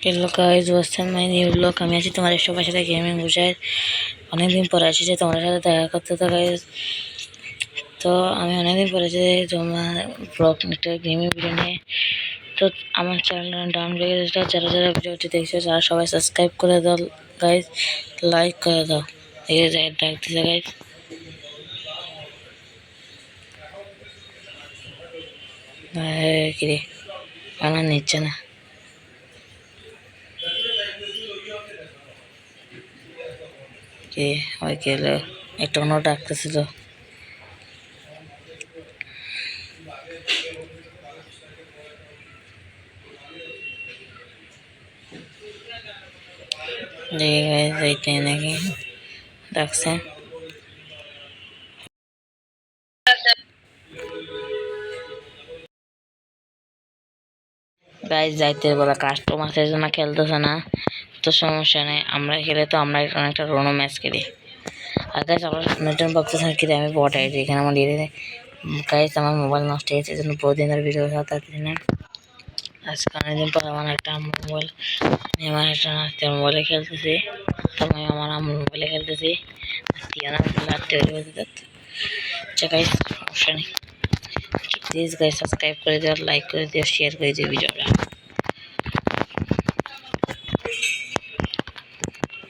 Hello guys, welcome my new blog. আমি আছি তোমাদের সবার সাথে গেমিং বুঝাই। অনেকদিন পরে আছি যে তোমাদের সাথে দেখা করতে। তো গাইস, তো আমি অনেকদিন পরে আছি তোমার ব্লগ একটা গেমিং ভিডিও নিয়ে। তো আমার চ্যানেলটা ডাউন লেগে গেছে, যারা যারা ভিডিওটি দেখছো তারা সবাই সাবস্ক্রাইব করে দাও গাইস, লাইক করে দাও। এই যে ডাক দিছে গাইস, কিরে আমার নিচ্ছে না, কি ওই গেলো একটা অন্য ডাকতেছিল। এইটাই নাকি ডাকছে। গাইজ যাইতে বলা কাস্টমারের জন্য খেলতেছে না, তো সমস্যা নেই, আমরা খেলে তো আমরা একটা রোনো ম্যাচ খেলি। আর গাইজ আমার নতুন ভাবতেছেন কি আমি বট আইডি এখানে আমার দিয়ে গাইজ আমার মোবাইল নষ্ট হয়ে গেছে, এই জন্য বহুদিন ধরে ভিডিও তাড়াতাড়ি না। আজকে অনেকদিন পর আমার একটা মোবাইল, আমার একটা নাচতের মোবাইলে খেলতেছি, তো আমি আমার আমার মোবাইলে খেলতেছি। আচ্ছা গাইজ, সমস্যা নেই। প্লিজ গাইজ সাবস্ক্রাইব করে দিও, লাইক করে দিও, শেয়ার করে দিও ভিডিওটা।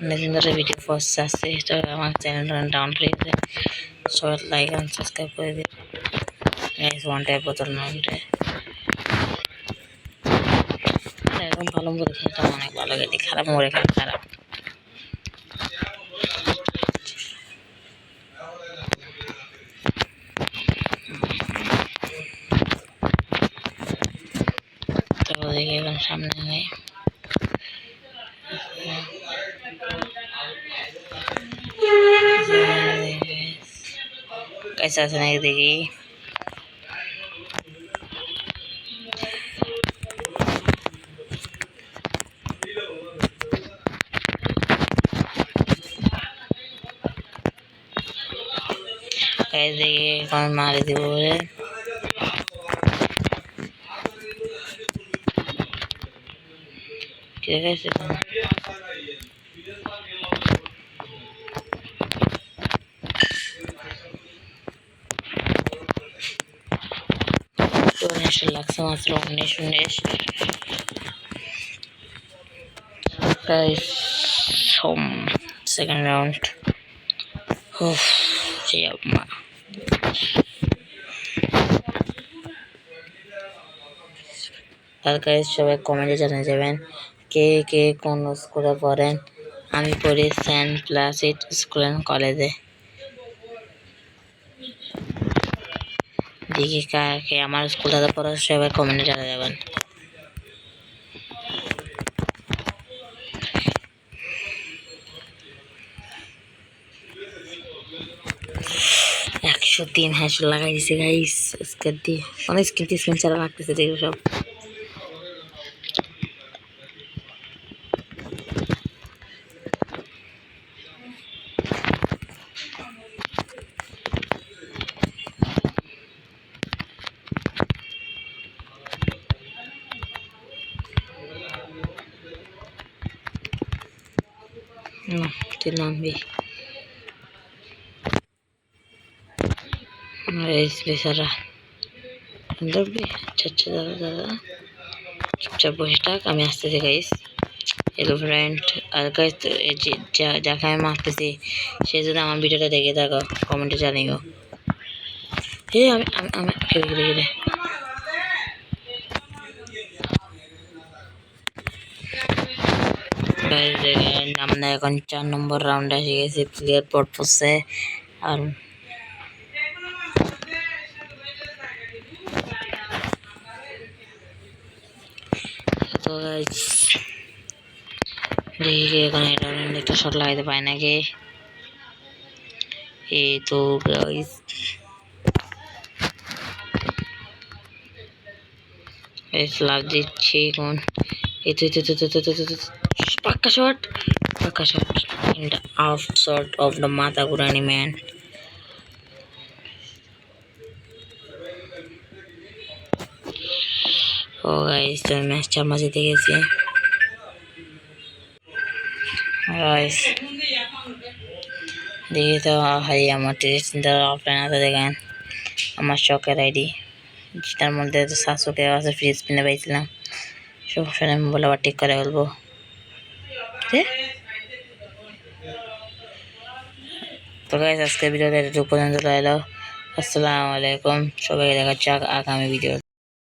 অনেকদিন ধরে ভিডিও পোস্ট আসছে, তো আমার চ্যানেলটা ডাউন হয়ে গেছে। সবাই লাইক অ্যান্ড সাবস্ক্রাইব করে দিও গাইস। ওয়ান টাইপ বোতল না একদম ভালো করে খেলতাম, অনেক ভালো খেলি, খারাপ মোড়ে খেলা খারাপ। তো দেখি এখন সামনে নেই कैसा सुनाई देगी। कैसे कौन मार दी बोले कैसे डोनेशन লাগছে মাত্র 19 গাইস। Home second round. উফ মা। আর গাইস সবাই কমেন্টে জানিয়ে যাবেন কে কে কোন স্কুলে পড়েন। আমি পড়ি সেন্ট প্লাসিড স্কুল অ্যান্ড কলেজে। দেখি কাকে আমার স্কুলটাতে পড়া সবাই কমেন্টে জানিয়ে যাবেন। 103 হ্যাশ লাগাই দিছে গাইস স্কেট দিয়ে, অনেক স্ক্রিন চালা লাগতেছে দেখো সব। তুই নামবি বেচারা ধরবি। আচ্ছা দাদা দাদা চুপচাপ বসে থাক, আমি আসতেছি গাইস। হ্যালো ফ্রেন্ড, আর গাইস যাকে আমি মারতেছি সে যদি আমার ভিডিওটা দেখে থাকো কমেন্টে জানিও। হে আমি আমি আমি ঘিরে ঘিরে আমরা এখন 4 নম্বর রাউন্ডে এসে গেছি। প্লেয়ার পট পড়ছে আর তো গাইস দেখি এখন এটা একটা শট লাগাইতে পাই নাকি। এই তো গাইস লাভ দিচ্ছি এখন। এই তো পাক্কা shot in the off shot of the মাথা ঘুরানি ম্যান। ও গাইস তো ম্যাচটা মাঝে গেছি। গাইস দেখি তো ভাই আমার 30 দিন অফলাইন আছে দেখেন আমার শখের আইডি যেটার মধ্যে 700 টাকা আছে ফ্রি স্পিনে পাইছিলাম সমস্যা নেই আমি বলে আবার ঠিক করে বলবো তো গাইস আজকে ভিডিওটা এটুকু পর্যন্ত রইলো আসসালামু আলাইকুম সবাইকে দেখা হচ্ছে আগামী ভিডিও